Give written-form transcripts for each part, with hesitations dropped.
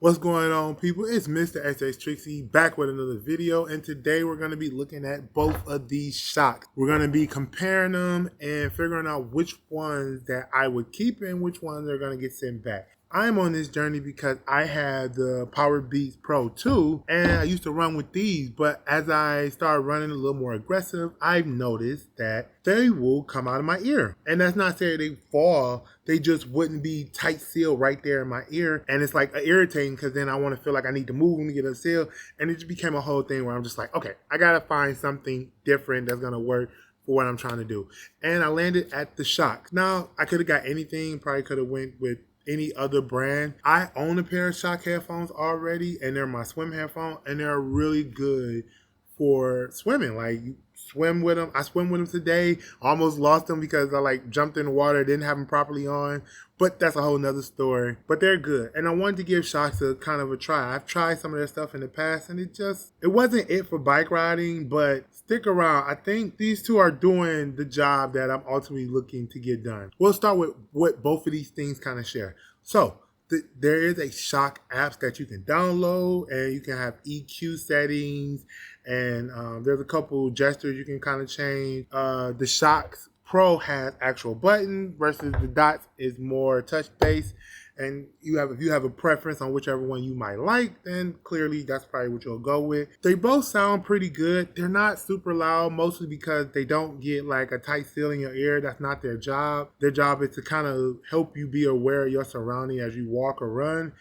What's going on, people? It's MrSsxtrixy back with another video, and today we're going to be looking at both of these Shokz. We're going to be comparing them and figuring out which ones that I would keep and which ones are going to get sent back. I'm on this journey because I had the Power Beats Pro 2 and I used to run with these, but as I started running a little more aggressive, I've noticed that they will come out of my ear. And that's not saying they fall, they just wouldn't be tight sealed right there in my ear. And it's like irritating because then I want to feel like I need to move them to get a seal. And it just became a whole thing where I'm just like, okay, I got to find something different that's going to work for what I'm trying to do. And I landed at the Shokz. Now, I could have got anything, probably could have went with any other brand. I own a pair of Shokz headphones already, and they're my swim headphones, and they're really good for swimming. Like, you swim with them. I swim with them today. Almost lost them because I jumped in the water, didn't have them properly on, but that's a whole nother story. But they're good, and I wanted to give Shokz a kind of a try. I've tried some of their stuff in the past, and it wasn't it for bike riding, but stick around. I think these two are doing the job that I'm ultimately looking to get done. We'll start with what both of these things kind of share. So there is a Shokz apps that you can download, and you can have EQ settings, and there's a couple gestures you can kind of change. The Shokz Pro has actual buttons versus the Dots is more touch based. And if you have a preference on whichever one you might like, then clearly that's probably what you'll go with. They both sound pretty good. They're not super loud, mostly because they don't get like a tight seal in your ear. That's not their job. Their job is to kind of help you be aware of your surrounding as you walk or run.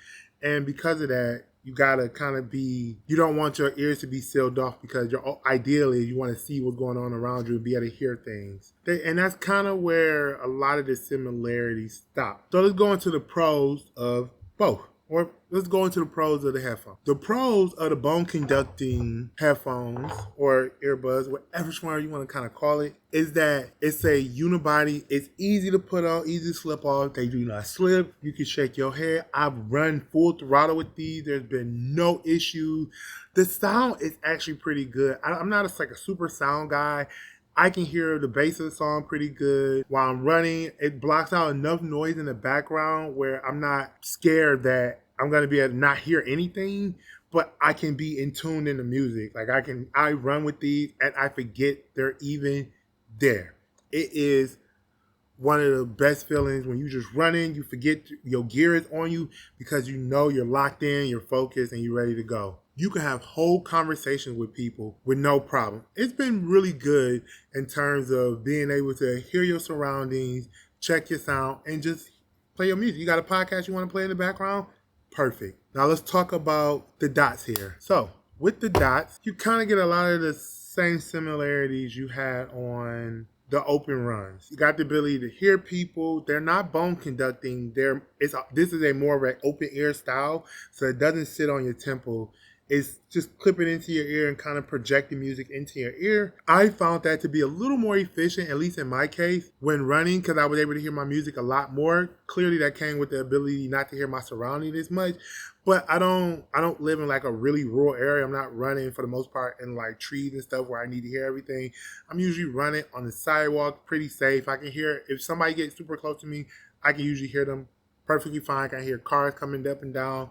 And because of that, you gotta kind of you don't want your ears to be sealed off because ideally you want to see what's going on around you and be able to hear things. And that's kind of where a lot of the similarities stop. So let's go into the pros of both. Or let's go into the pros of the headphones. The pros of the bone conducting headphones or earbuds, whatever one you want to kind of call it, is that it's a unibody. It's easy to put on, easy to slip off. They do not slip. You can shake your head. I've run full throttle with these. There's been no issue. The sound is actually pretty good. I'm not a super sound guy. I can hear the bass of the song pretty good. While I'm running, it blocks out enough noise in the background where I'm not scared that I'm going to be able to not hear anything, but I can be in tune in the music. Like I run with these and I forget they're even there. It is one of the best feelings when you just running, you forget your gear is on you because you know you're locked in, you're focused, and you're ready to go. You can have whole conversations with people with no problem. It's been really good in terms of being able to hear your surroundings, check your sound, and just play your music. You got a podcast you want to play in the background? Perfect. Now let's talk about the Dots here. So with the Dots, you kind of get a lot of the same similarities you had on the Openruns. You got the ability to hear people. They're not bone conducting. This is a more of an open ear style, so it doesn't sit on your temple. It's just clipping into your ear and kind of projecting music into your ear. I found that to be a little more efficient, at least in my case, when running, because I was able to hear my music a lot more. Clearly that came with the ability not to hear my surroundings as much. But I don't live in like a really rural area. I'm not running for the most part in like trees and stuff where I need to hear everything. I'm usually running on the sidewalk, pretty safe. I can hear, if somebody gets super close to me, I can usually hear them perfectly fine. I can hear cars coming up and down.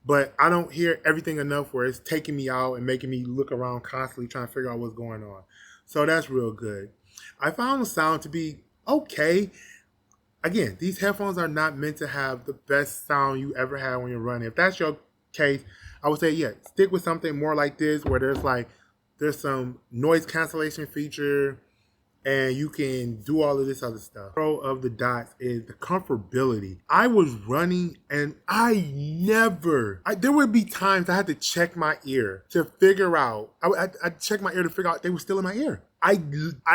But I don't hear everything enough where it's taking me out and making me look around constantly trying to figure out what's going on. So that's real good. I found the sound to be okay. Again, these headphones are not meant to have the best sound you ever had when you're running. If that's your case, I would say, yeah, stick with something more like this where there's some noise cancellation feature and you can do all of this other stuff. Pro of the Dots is the comfortability. I was running and there would be times I had to check my ear to figure out, I'd check my ear to figure out they were still in my ear. I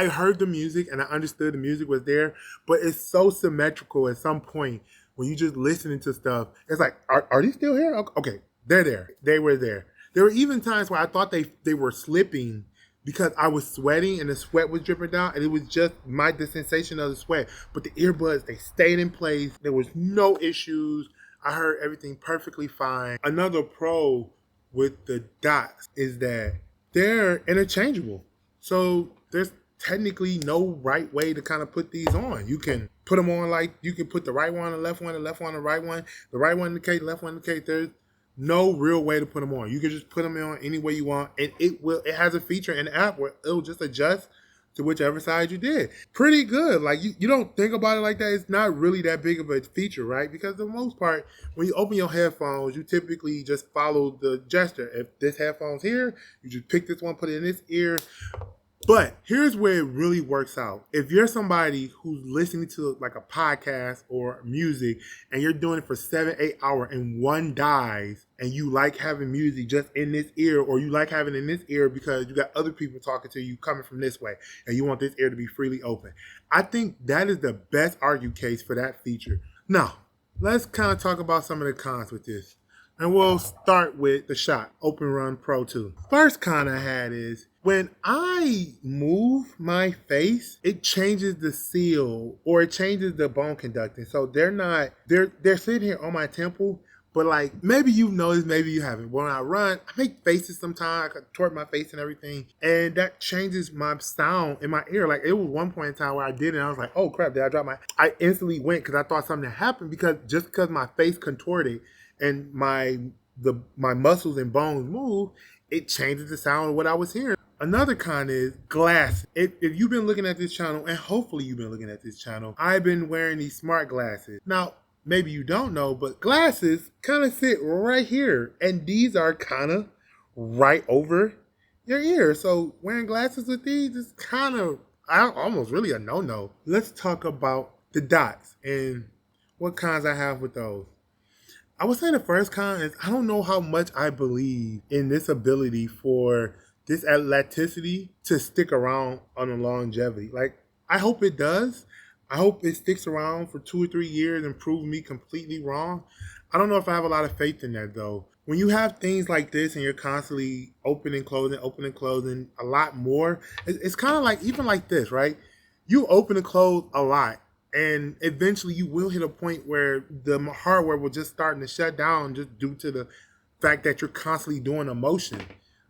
heard the music and I understood the music was there, but it's so symmetrical at some point when you just listening to stuff. It's like, are they still here? Okay, they're there. They were there. There were even times where I thought they were slipping because I was sweating and the sweat was dripping down, and it was just the sensation of the sweat. But the earbuds, they stayed in place. There was no issues. I heard everything perfectly fine. Another pro with the Dots is that they're interchangeable. So there's technically no right way to kind of put these on. You can put them on you can put the right one, the left one, the left one, the right one in the case, left one in the case. There's no real way to put them on. You can just put them on any way you want, and it has a feature in the app where it'll just adjust to whichever side you did. Pretty good. Like you don't think about it like that. It's not really that big of a feature, right? Because for the most part, when you open your headphones, you typically just follow the gesture. If this headphone's here, you just pick this one, put it in this ear. But here's where it really works out. If you're somebody who's listening to like a podcast or music and you're doing it for 7-8 hours and one dies and you like having music just in this ear, or you like having it in this ear because you got other people talking to you coming from this way and you want this ear to be freely open, I think that is the best argue case for that feature. Now, let's kind of talk about some of the cons with this. And we'll start with the Shokz Openrun Pro 2. First con I had is when I move my face, it changes the seal or it changes the bone conducting. So they're sitting here on my temple, but like maybe you've noticed, maybe you haven't. When I run, I make faces sometimes, I contort my face and everything, and that changes my sound in my ear. Like it was one point in time where I did it and I was like, oh crap, did I drop I instantly went because I thought something had happened because my face contorted and my muscles and bones move, it changes the sound of what I was hearing. Another con is glasses. If you've been looking at this channel, and hopefully you've been looking at this channel, I've been wearing these smart glasses. Now, maybe you don't know, but glasses kind of sit right here, and these are kind of right over your ear. So wearing glasses with these is kind of almost really a no-no. Let's talk about the dots and what cons I have with those. I would say the first con is I don't know how much I believe in this ability for this elasticity to stick around on a longevity. Like, I hope it does. I hope it sticks around for 2 or 3 years and proves me completely wrong. I don't know if I have a lot of faith in that, though. When you have things like this and you're constantly opening, closing a lot more, it's kind of like, even like this, right? You open and close a lot. And eventually you will hit a point where the hardware will just starting to shut down just due to the fact that you're constantly doing a motion.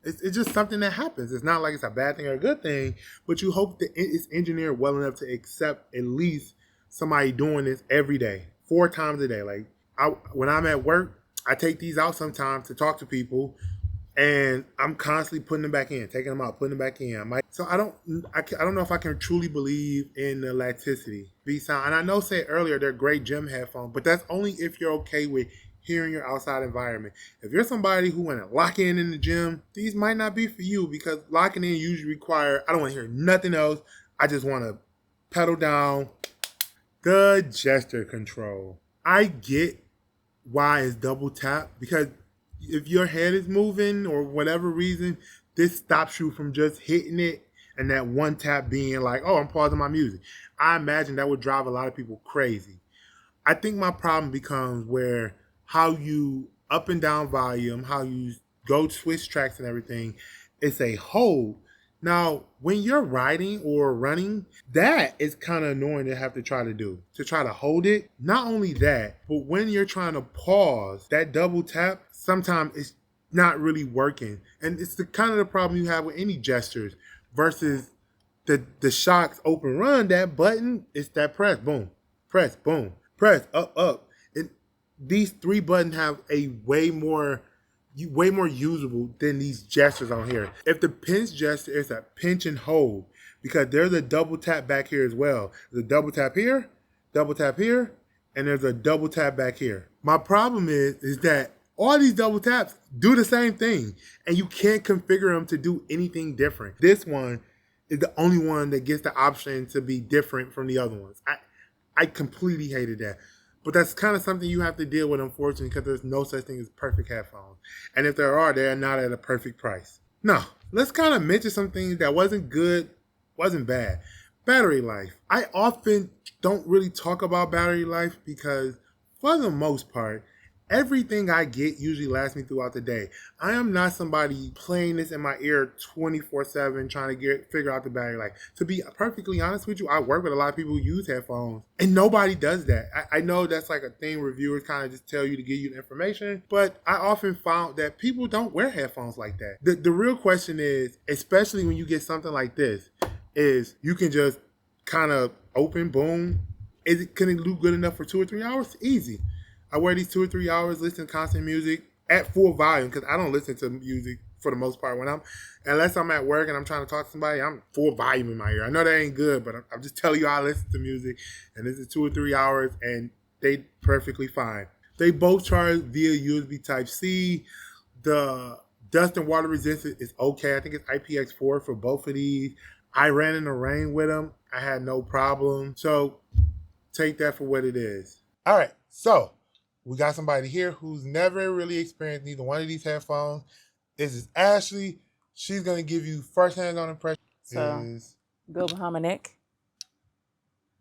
It's just something that happens. It's not like it's a bad thing or a good thing, but you hope that it's engineered well enough to accept at least somebody doing this every day, 4 times a day. Like when I'm at work, I take these out sometimes to talk to people, and I'm constantly putting them back in, taking them out, putting them back in. I don't know if I can truly believe in the elasticity. And I know said earlier they're great gym headphones, but that's only if you're okay with hearing your outside environment. If you're somebody who want to lock in the gym, these might not be for you, because locking in usually require, I don't want to hear nothing else. I just want to pedal down. The gesture control. I get why it's double tap, because if your head is moving or whatever reason, this stops you from just hitting it and that one tap being like, oh, I'm pausing my music. I imagine that would drive a lot of people crazy. I think my problem becomes where how you up and down volume, how you go switch tracks and everything, it's a hold. Now, when you're riding or running, that is kind of annoying to have to try to hold it. Not only that, but when you're trying to pause, that double tap, sometimes it's not really working. And it's the kind of the problem you have with any gestures versus the Shokz Openrun. That button, it's that press, boom, boom, press, up. And these 3 buttons have a way more usable than these gestures on here. If the pinch gesture is a pinch and hold, because there's a double tap back here as well. There's a double tap here, and there's a double tap back here. My problem is that all these double taps do the same thing, and you can't configure them to do anything different. This one is the only one that gets the option to be different from the other ones. I completely hated that. But that's kind of something you have to deal with, unfortunately, because there's no such thing as perfect headphones. And if there are, they're not at a perfect price. Now, let's kind of mention some things that wasn't good, wasn't bad. Battery life. I often don't really talk about battery life because, for the most part, everything I get usually lasts me throughout the day. I am not somebody playing this in my ear 24/7 trying to figure out the battery life. To be perfectly honest with you, I work with a lot of people who use headphones, and nobody does that. I know that's like a thing reviewers kind of just tell you to give you the information, but I often found that people don't wear headphones like that. The real question is, especially when you get something like this, is you can just kind of open, boom. Can it loop good enough for 2 or 3 hours? Easy. I wear these 2 or 3 hours, listen to constant music, at full volume because I don't listen to music for the most part unless I'm at work and I'm trying to talk to somebody. I'm full volume in my ear. I know that ain't good, but I'm just telling you how I listen to music, and this is 2 or 3 hours, and they perfectly fine. They both charge via USB Type C. The dust and water resistance is okay. I think it's IPX4 for both of these. I ran in the rain with them. I had no problem. So take that for what it is. All right. So we got somebody here who's never really experienced neither one of these headphones. This is Ashley. She's going to give you first-hand on impression. So go behind my neck.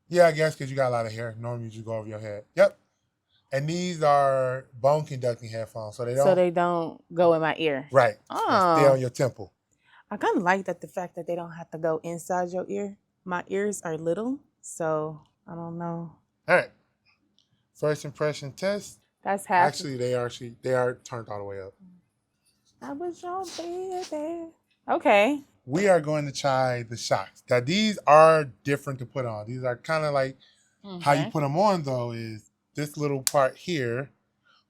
Yeah, I guess because you got a lot of hair. Normally you just go over your head. Yep. And these are bone conducting headphones, so they don't go in my ear. Right. Oh. Stay on your temple. I kind of like that the fact that they don't have to go inside your ear. My ears are little, so I don't know. All right. First impression test. That's half. Actually, they are turned all the way up. I was your baby. Okay. We are going to try the Shokz. Now, these are different to put on. These are kind of like how you put them on, though, is this little part here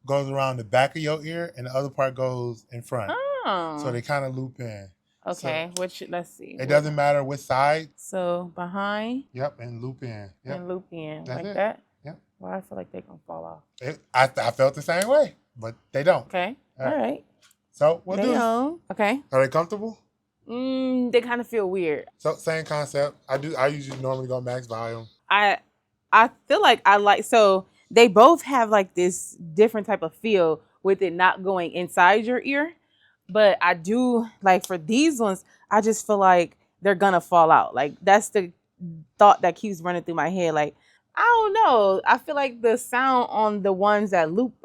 goes around the back of your ear, and the other part goes in front. Oh. So they kind of loop in. Okay, so let's see. It doesn't matter which side. So behind. Yep, and loop in. Yep. And loop in. That's like it. That? Yep. Well, I feel like they're going to fall off. I felt the same way, but they don't. Okay. All right. So we'll do it. Okay. Are they comfortable? They kind of feel weird. So same concept. I usually normally go max volume. I feel like so they both have like this different type of feel with it not going inside your ear. But I do, like for these ones, I just feel like they're gonna fall out. Like that's the thought that keeps running through my head. Like, I don't know. I feel like the sound on the ones that loop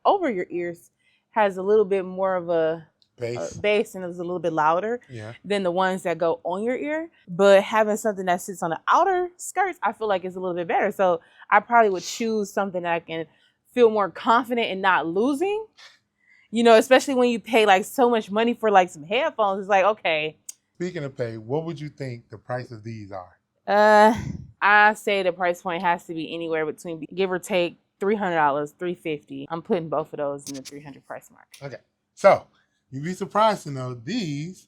over your ears has a little bit more of a bass and it's a little bit louder than the ones that go on your ear. But having something that sits on the outer skirts, I feel like it's a little bit better. So I probably would choose something that I can feel more confident in not losing. You know, especially when you pay like so much money for like some headphones, it's like, okay. Speaking of pay, what would you think the price of these are? I say the price point has to be anywhere between, give or take, $300, $350. I'm putting both of those in the $300 price mark. Okay, so you'd be surprised to know these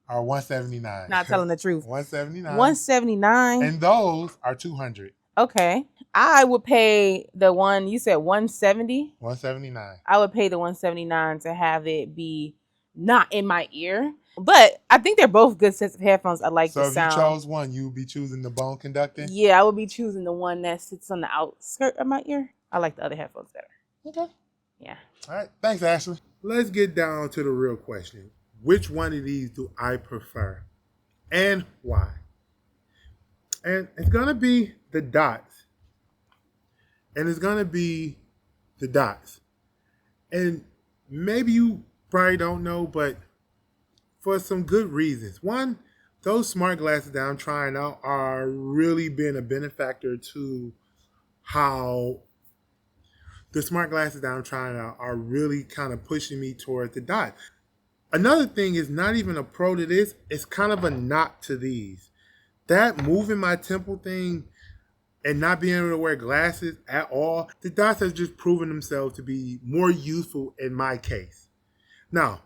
are $179. Not telling the truth. $179. $179. And those are $200. Okay. I would pay the one, you said $170? $179. I would pay the $179 to have it be not in my ear. But I think they're both good sets of headphones. I like the sound. So if you chose one, you would be choosing the bone conducting? Yeah, I would be choosing the one that sits on the outskirt of my ear. I like the other headphones better. Okay. Yeah. All right. Thanks, Ashley. Let's get down to the real question. Which one of these do I prefer? And why? And it's going to be the dots. And maybe you probably don't know, but for some good reasons. One, those smart glasses that I'm trying out are really being a benefactor to how the smart glasses that I'm trying out are really kind of pushing me towards the dot. Another thing is not even a pro to this. It's kind of a knock to these. That moving my temple thing and not being able to wear glasses at all, the dots have just proven themselves to be more useful in my case. Now,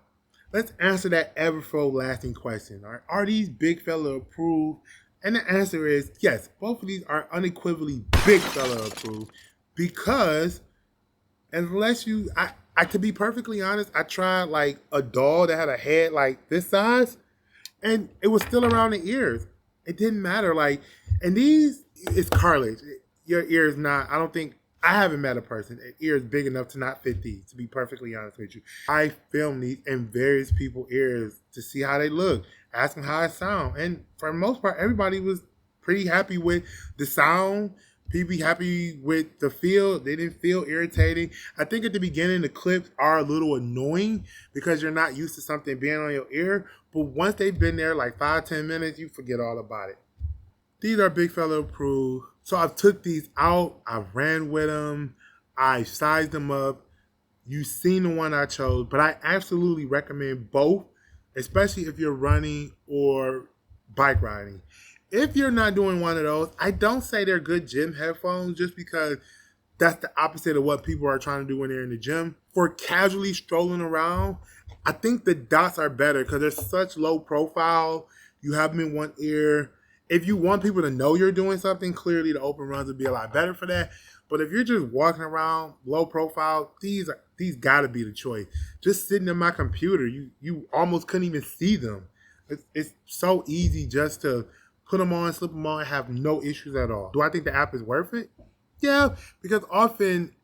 let's answer that ever-lasting question. Are these big fella approved? And the answer is yes. Both of these are unequivocally big fella approved because unless to be perfectly honest, I tried like a doll that had a head like this size and it was still around the ears. It didn't matter. And these, it's cartilage. Your ear is not, I haven't met a person, an ear is big enough to not fit these, to be perfectly honest with you. I filmed these in various people's ears to see how they look, ask them how it sound. And for the most part, everybody was pretty happy with the sound. People happy with the feel. They didn't feel irritating. I think at the beginning, the clips are a little annoying because you're not used to something being on your ear. But once they've been there like 5-10 minutes, you forget all about it. These are big fella approved. So I've took these out. I've ran with them. I sized them up. You've seen the one I chose. But I absolutely recommend both, especially if you're running or bike riding. If you're not doing one of those, I don't say they're good gym headphones just because that's the opposite of what people are trying to do when they're in the gym. For casually strolling around, I think the dots are better because they're such low profile. You have them in one ear. If you want people to know you're doing something, clearly the open runs would be a lot better for that. But if you're just walking around low profile, these gotta be the choice. Just sitting in my computer, you almost couldn't even see them. It's so easy just to put them on, slip them on, and have no issues at all. Do I think the app is worth it? Yeah, because often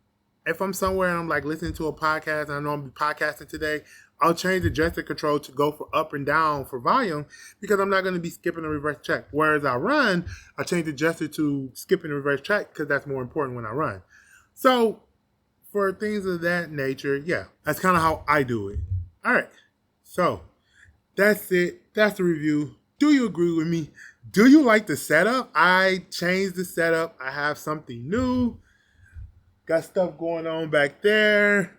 if I'm somewhere and I'm like listening to a podcast and I know I'm podcasting today, I'll change the gesture control to go for up and down for volume because I'm not going to be skipping a reverse check. Whereas I run, I change the gesture to skipping a reverse check because that's more important when I run. So for things of that nature, yeah, that's kind of how I do it. All right, so that's it. That's the review. Do you agree with me? Do you like the setup? I changed the setup. I have something new. Got stuff going on back there.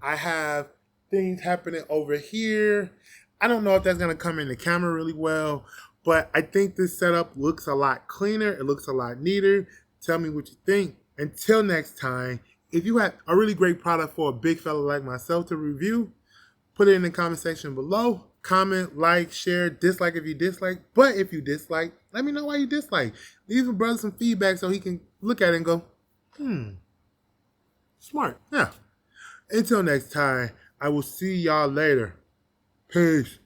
I have things happening over here. I don't know if that's going to come in the camera really well, but I think this setup looks a lot cleaner. It looks a lot neater. Tell me what you think. Until next time, if you have a really great product for a big fella like myself to review, put it in the comment section below. Comment, like, share, dislike if you dislike. But if you dislike, let me know why you dislike. Leave a brother some feedback so he can look at it and go, smart. Yeah. Until next time, I will see y'all later. Peace.